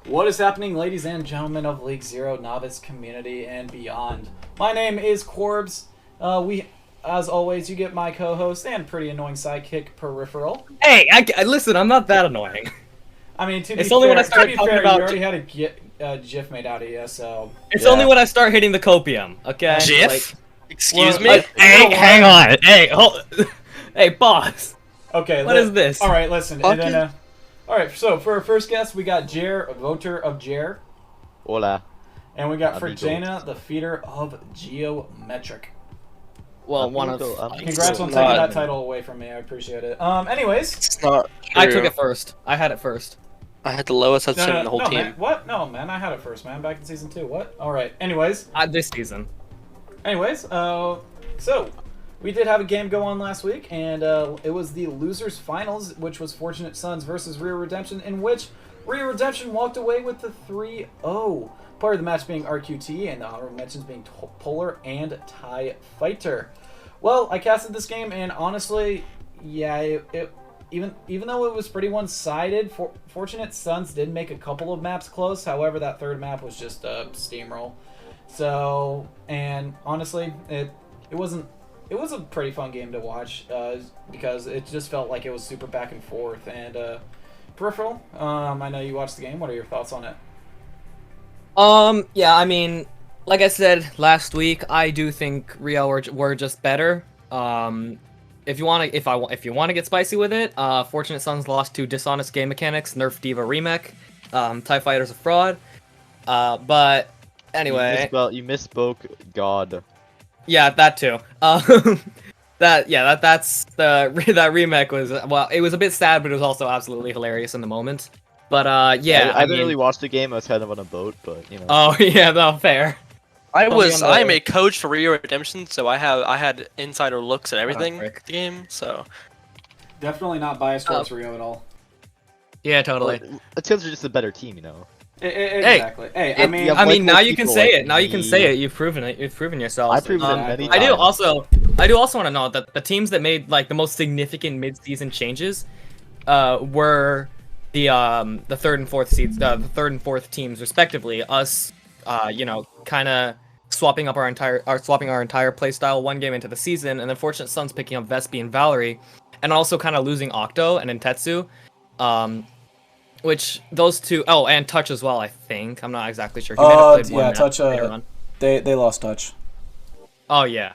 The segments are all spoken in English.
What is happening, ladies and gentlemen of League Zero Novice community and beyond? My name is Corbs. As always, you get my co-host and pretty annoying sidekick, Peripheral. Hey, listen, I'm not that annoying. I mean, to It's be only fair, when I started talking you about already had a GIF made out of you, so... It's only when I start hitting the copium, okay? GIF? Excuse Well, me? Hey, hang on. Hey, hold. Hey, boss. Okay, What is this? Alright, listen, and Okay. then, alright, so for our first guest, we got Jer, a voter of Jer, Hola. and we got Amigo. Frigena, the feeder of Geometric. Well, one of. Congrats on taking that title away from me, I appreciate it. Anyways... It's not true. I took it first. I had it first. I had the lowest headset in the whole team. Man. What? No, man, I had it first, man, back in Season 2. What? Alright, anyways. This season. So, we did have a game go on last week, and it was the Losers Finals, which was Fortunate Sons versus Rio Redemption, in which Rio Redemption walked away with the 3-0. Part of the match being RQT, and the honorable mentions being Polar and TIE Fighter. Well, I casted this game, and honestly, yeah, even though it was pretty one-sided, Fortunate Sons did make a couple of maps close. However, that third map was just a steamroll. So, and honestly, it was a pretty fun game to watch because it just felt like it was super back and forth. And Peripheral, I know you watched the game. What are your thoughts on it? Yeah, I mean, like I said last week, I do think Rio were just better. If you want to get spicy with it, Fortunate Sons lost to Dishonest Game Mechanics, Nerf Diva Remake. TIE Fighter's a fraud. But anyway, You misspoke God. yeah, that too. That's that remake was, well, it was a bit sad, but it was also absolutely hilarious in the moment. But yeah, I didn't really watch the game. I was kind of on a boat, but you know. Oh yeah, no, fair. I'm a coach for Rio Redemption, so I had insider looks at everything frick. the game, so Definitely not biased towards Rio at all. Yeah, totally. The Tims are just a better team, you know. Exactly. Hey, I mean, yeah, I mean, like now most you can people say like it. Now you can me. say it. You've proven it. You've proven yourself. I've proven it many I do times. also want to know that the teams that made like the most significant mid-season changes, were the third and fourth seeds, the third and fourth teams respectively. Us, kind of swapping our entire playstyle one game into the season, and then Fortunate Sons picking up Vespi and Valerie, and also kind of losing Octo and Intetsu. Which those two, and Touch as well, I think. I'm not exactly sure. He may have played one Touch. later on. They lost Touch. Oh yeah.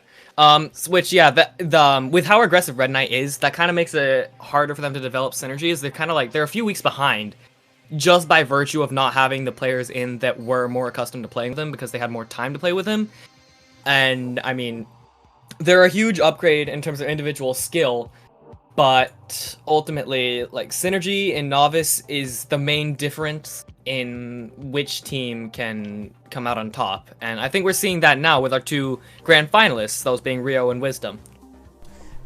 Which with how aggressive Red Knight is, that kind of makes it harder for them to develop synergies. They're kind of like they're a few weeks behind, just by virtue of not having the players in that were more accustomed to playing with them because they had more time to play with him. And I mean, they're a huge upgrade in terms of individual skill. But ultimately, like, synergy in Novice is the main difference in which team can come out on top. And I think we're seeing that now with our two grand finalists, those being Rio and Wisdom.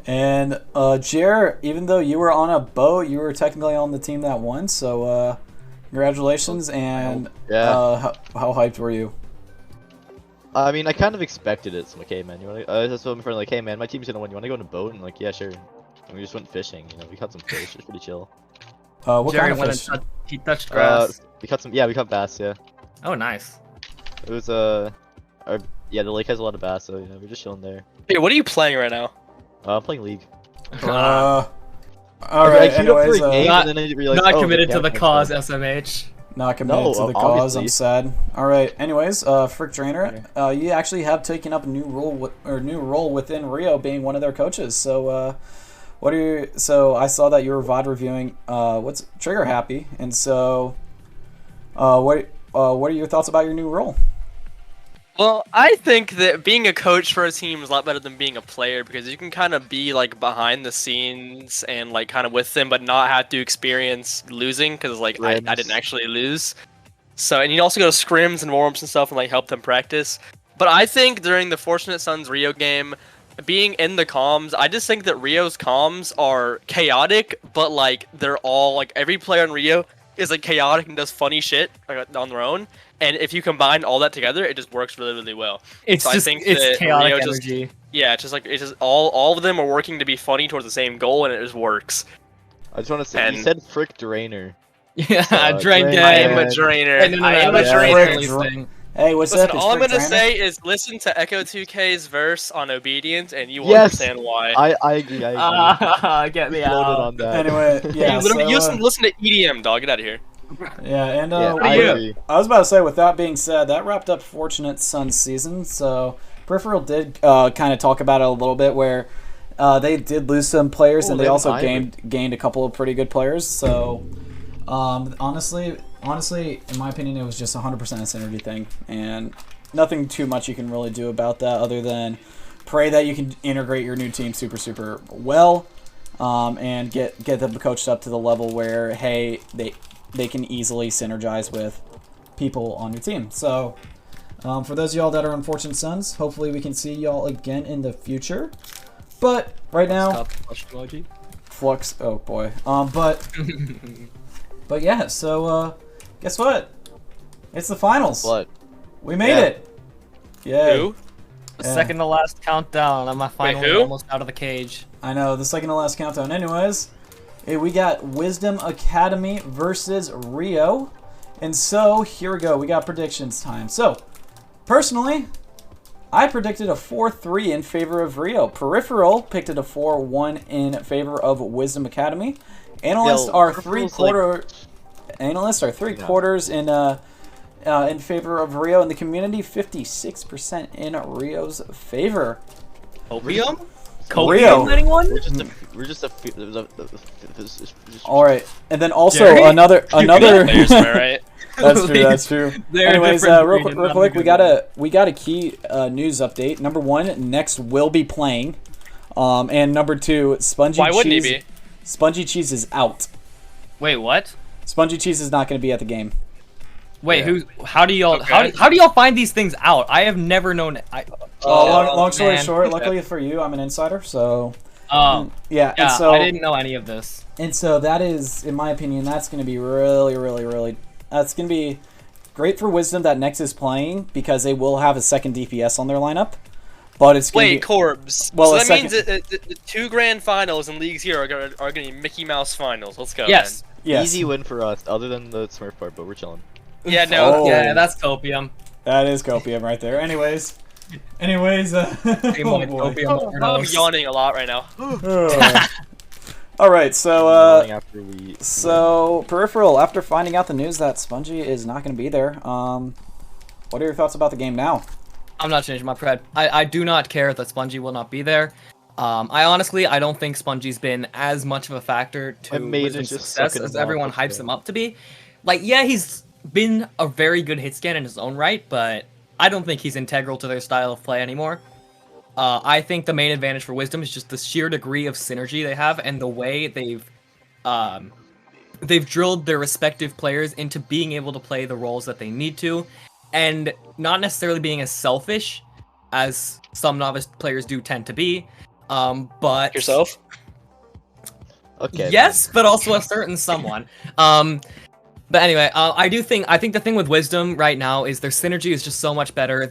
And Jer, even though you were on a boat, you were technically on the team that won. So congratulations. And Yeah. how hyped were you? I mean, I kind of expected it. So I'm like, hey man, you want to? That's what my friend like, hey man, my team's gonna win. You want to go on a boat? And like, yeah, sure. And we just went fishing. You know, we caught some fish. It was pretty chill. What Jerry kind of went fish? and he touched grass. We caught some. Yeah, we caught bass. Yeah. Oh, nice. It was yeah, the lake has a lot of bass, so you know, we're just chilling there. Hey, what are you playing right now? I'm playing League. All I right. queued up for Anyways, a game, not- and then I realized, Not oh, committed to the yeah, cause, SMH. not committed No, to the cause. obviously. I'm sad. All right. Anyways, Frick Drainer, you actually have taken up a new role within Rio, being one of their coaches. So, So I saw that you were VOD reviewing. What's Trigger Happy? And so, what are your thoughts about your new role? Well, I think that being a coach for a team is a lot better than being a player because you can kind of be like behind the scenes and like kind of with them, but not have to experience losing because like I didn't actually lose. So, and you also go to scrims and warm-ups and stuff and like help them practice. But I think during the Fortunate Sons Rio game, being in the comms, I just think that Rio's comms are chaotic, but like they're all like every player in Rio is like chaotic and does funny shit like, on their own. And if you combine all that together, it just works really, really well. It's So I just think it's that chaotic Rio just- energy. Yeah, it's just all of them are working to be funny towards the same goal, and it just works. I just want to say, And- you said Frick Drainer. Yeah, drain drain I am a man. drainer. Hey, no, I am a that's yeah. drainer. Riley's thing. Hey, what's Listen, up? It's all I'm Frick gonna Trainer. say is listen to Echo 2K's verse on Obedient, and you will Yes! understand why. I agree. I agree. Get me Floated out. on that. Anyway, yeah. You So, listen to EDM, dog. Get out of here. yeah, and yeah, What I are you? agree. I was about to say, with that being said, that wrapped up Fortunate Son's season. So Peripheral did kind of talk about it a little bit, where they did lose some players, and they they have also an gained a couple of pretty good players. So honestly, in my opinion, it was just 100% a synergy thing, and nothing too much you can really do about that other than pray that you can integrate your new team super well, and get them coached up to the level where, hey, they can easily synergize with people on your team. So for those of y'all that are Unfortunate Sons, hopefully we can see y'all again in the future. But right now, Stop the flush emoji. Flux. Oh boy. But yeah. So guess what? It's the finals. What? We made Yeah. it. Yay. Who? The Yeah. second to last countdown. I'm finally who? almost out of the cage. I know, the second to last countdown. Anyways, we got Wisdom Academy versus Rio. And so, here we go. We got predictions time. So, personally, I predicted a 4-3 in favor of Rio. Peripheral picked it a 4-1 in favor of Wisdom Academy. Analysts are three quarters in favor of Rio, and the community 56% in Rio's favor. Opium? Rio. Anyone? We're just a All right, and then also Jerry? another. Players, am I right? That's true. That's true. They're Anyways, different real regions, quick, I'm good we got a key news update. Number one, Next will be playing, and number two, Spongy Why Cheese. wouldn't he be? Spongy Cheese is out. Wait, what? Spongy Cheese is not going to be at the game. Wait, Yeah. how do y'all Okay. how do y'all find these things out? I have never known. Long story man. short, luckily for you, I'm an insider, so Oh, yeah. yeah, And so I didn't know any of this. that is, in my opinion, that's going to be really. That's going to be great for Wisdom that Next is playing because they will have a second DPS on their lineup. But it's going to Wait, be Corbs. Well, so a that second- means that the two grand finals in leagues here are going to be Mickey Mouse finals. Let's go. Yes. yes, easy win for us, other than the Smurf part, but we're chilling. Man. Yeah. No. Oh. Yeah, that's copium. that is copium right there. Anyways, Hey, oh boy, boy. copium I'm overdose. yawning a lot right now. All right, so Yawning after we. Peripheral, after finding out the news that Spongy is not going to be there, what are your thoughts about the game now? I'm not changing my pred. I do not care that Spongy will not be there. I don't think Spongy's been as much of a factor to Made Wisdom's just success sucking as him everyone off, hypes so. him up to be. Like, yeah, he's been a very good hit scan in his own right, but I don't think he's integral to their style of play anymore. I think the main advantage for Wisdom is just the sheer degree of synergy they have and the way they've drilled their respective players into being able to play the roles that they need to, and not necessarily being as selfish as some novice players do tend to be. But Yourself? Okay. yes, but also a certain someone. But anyway, I think the thing with Wisdom right now is their synergy is just so much better.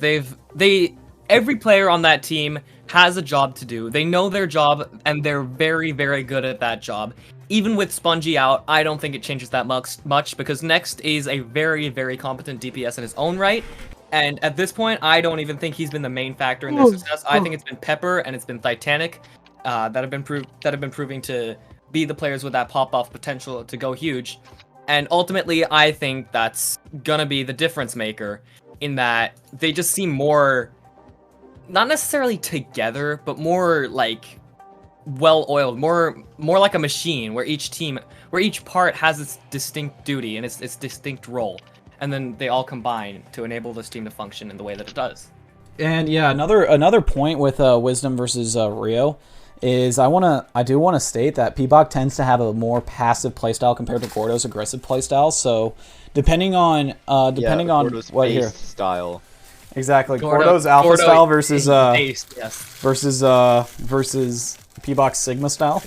Every player on that team has a job to do. They know their job, and they're very, very good at that job. Even with Spongy out, I don't think it changes that much because Next is a very, very competent DPS in his own right. And at this point, I don't even think he's been the main factor in their success. I think it's been Pepper and it's been Titanic that have been proving to be the players with that pop-off potential to go huge. And ultimately, I think that's gonna be the difference maker in that they just seem more, not necessarily together, but more like well-oiled, more like a machine where each part has its distinct duty and its distinct role. And then they all combine to enable this team to function in the way that it does. And yeah, another point with Wisdom versus Rio is I do want to state that P-Bach tends to have a more passive playstyle compared to Gordo's aggressive playstyle. So depending on Gordo's what pace here style. exactly Gordo's alpha style versus Yes. versus P-Bach's Sigma style.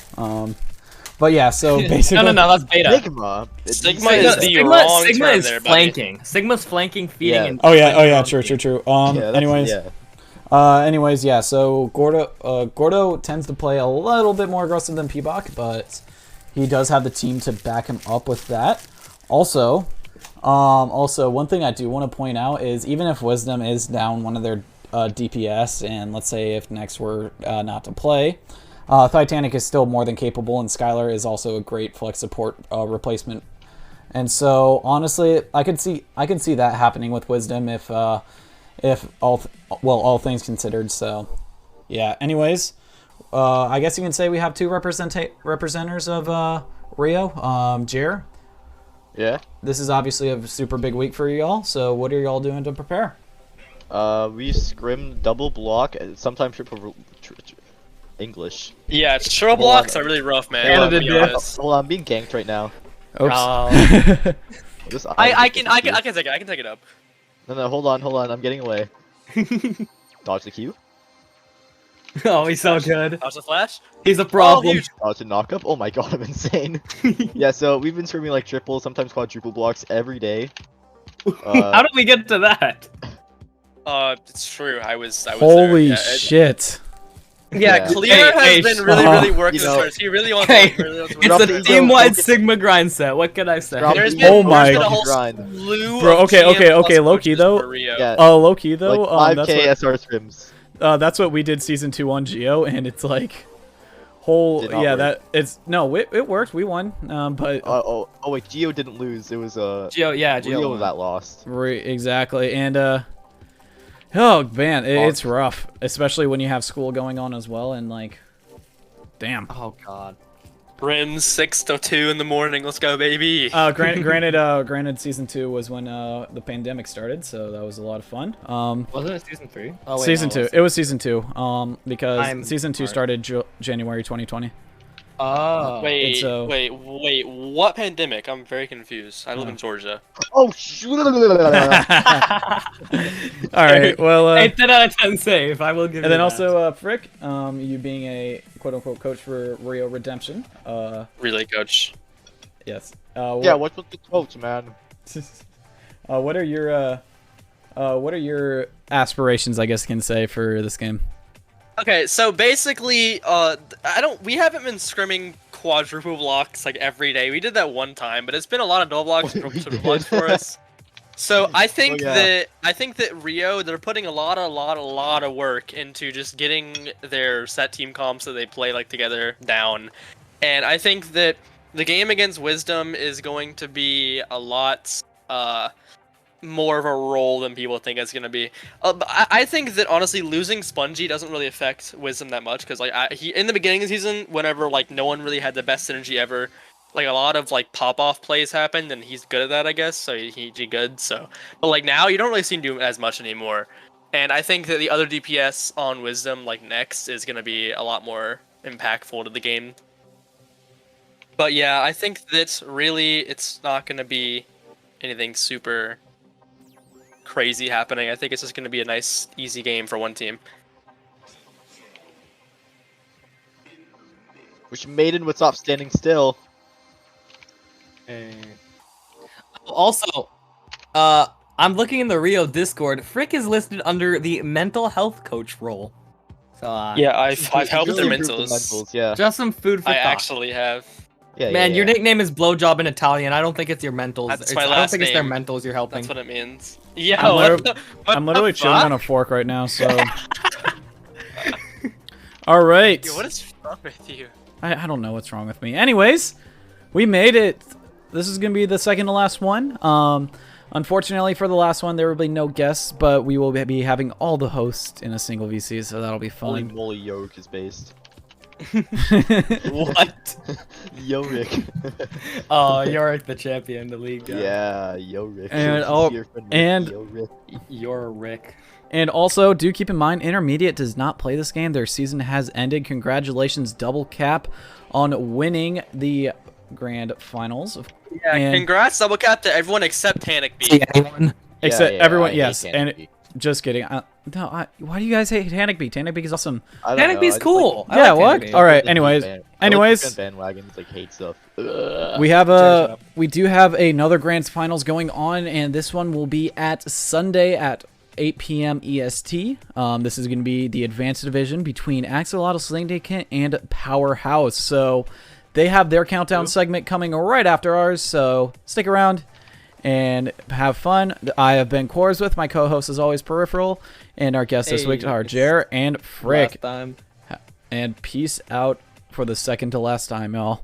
But yeah, so basically No, that's beta. Sigma. Sigma is the wrong Sigma term is there, buddy. flanking. Sigma's flanking, feeding, Yeah. and Oh yeah, flanking true. Yeah, that's- Anyways. yeah. Anyways, yeah, so Gordo tends to play a little bit more aggressive than P-Bach, but he does have the team to back him up with that. Also, one thing I do want to point out is even if Wisdom is down one of their DPS, and let's say if next were not to play, Titanic is still more than capable, and Skylar is also a great flex support replacement. And so, honestly, I can see that happening with Wisdom if all things considered. So, yeah. Anyways, I guess you can say we have two representers of Rio. Jer. Yeah. This is obviously a super big week for y'all. So, what are y'all doing to prepare? We scrim double block, sometimes triple. English. Yeah, triple blocks are really rough, man. Canada to be did. honest. Hold on, I'm being ganked right now. Oops. I can take it. I can take it up. No, hold on, I'm getting away. Dodge the Q. Oh, he's so good. How's the flash? He's a problem. huge. Dodge the knock up. Oh my god, I'm insane. Yeah, so we've been scrimming like triple, sometimes quadruple blocks every day. How did we get to that? It's true. I was Holy there. shit. Yeah, Yeah. Clear Hey, has been really working you know, this. He really wants Hey, to. Really wants to It's Drop a the ego, team-wide focus. Sigma grind set. What can I say? Drop There's the been, Oh ego, my- there's been a whole grind. slew Bro, of okay, GM plus low-key coaches though. for Rio. Yeah, Low-key though. like That's 5k what, SR scrims. that's what we did season 2 on Geo, and it's like whole Did not yeah work. that it's no it worked. We won. But Oh wait, Geo didn't lose. It was Geo, yeah, Geo. Rio won. that lost. exactly, and oh man, it's rough, especially when you have school going on as well, and like, damn. Oh god. Rims 6 to 2 in the morning. Let's go, baby. Granted, season 2 was when the pandemic started, so that was a lot of fun. Wasn't it season 3? Oh, wait, Season no, 2. It was season 2. Because I'm season 2 sorry. started January 2020. Oh. Wait, so- wait. What pandemic? I'm very confused. I live in Georgia. Oh shoot! All right. Well, Hey, 10 out of 10 save. I will give you and then that. also Frick, you being a quote-unquote coach for Rio Redemption. Relay coach. Yes. Yeah, what's with the coach, man? What are your aspirations, I guess you can say, for this game? Okay, so basically, we haven't been scrimming quadruple blocks like every day. We did that one time, but it's been a lot of double blocks, We triple did. blocks for us. So I think Oh, yeah. that Rio, they're putting a lot of work into just getting their set team comps that they play like together down, and I think that the game against Wisdom is going to be a lot more of a role than people think it's gonna be. I think that honestly losing Spongy doesn't really affect Wisdom that much because like he in the beginning of the season, whenever like no one really had the best synergy ever, like a lot of like pop off plays happened and he's good at that, I guess. So he good. So but like now you don't really see him do as much anymore. And I think that the other DPS on Wisdom like next is gonna be a lot more impactful to the game. But yeah, I think that really it's not gonna be anything super crazy happening. I think it's just going to be a nice, easy game for one team. Which Maiden would stop standing still. Also, I'm looking in the Rio Discord. Frick is listed under the mental health coach role. So, Yeah, I've helped Really their improved the mentals. Yeah. just some food for I thought. actually have. Yeah. Man, yeah, your yeah. nickname is Blowjob in Italian. I don't think it's your mentals. That's It's- my I don't last think it's their name. mentals you're helping. That's what it means. Yeah, I'm what literally- what I'm literally the chewing fuck? on a fork right now, so. All right. Yo, what is wrong with you? I don't know what's wrong with me. Anyways, we made it. This is gonna be the second to last one. Unfortunately for the last one, there will be no guests, but we will be having all the hosts in a single VC, so that'll be Holy fun. moly, Yorick is based. What? Yorick. Oh, you're the champion, the league guy. Yeah, Yorick. And- He's oh, your friend, and- Yorick. You're Rick. And also, do keep in mind, Intermediate does not play this game. Their season has ended. Congratulations, Double Cap, on winning the Grand Finals. Yeah, And- congrats, double cap to everyone except Tanic B. Anyone? Except Yeah, everyone, I hate yes. Tanic And B. just kidding. Why do you guys hate Tanic B? Tanic B is awesome. I don't Tanic know, B's I just cool. Like, I Yeah, like what? Tanic B. All right. I Anyways, like anyways, bandwagons like hate stuff. Ugh. we do have another Grand Finals going on, and this one will be at Sunday at 8 p.m. EST. This is going to be the Advanced Division between Axolotl Syndicate and Powerhouse. So they have their countdown segment coming right after ours, so stick around and have fun. I have been Cores with my co-host as always, Peripheral, and our guests this week are Jer and Frick. Last time. And peace out for the second to last time, y'all.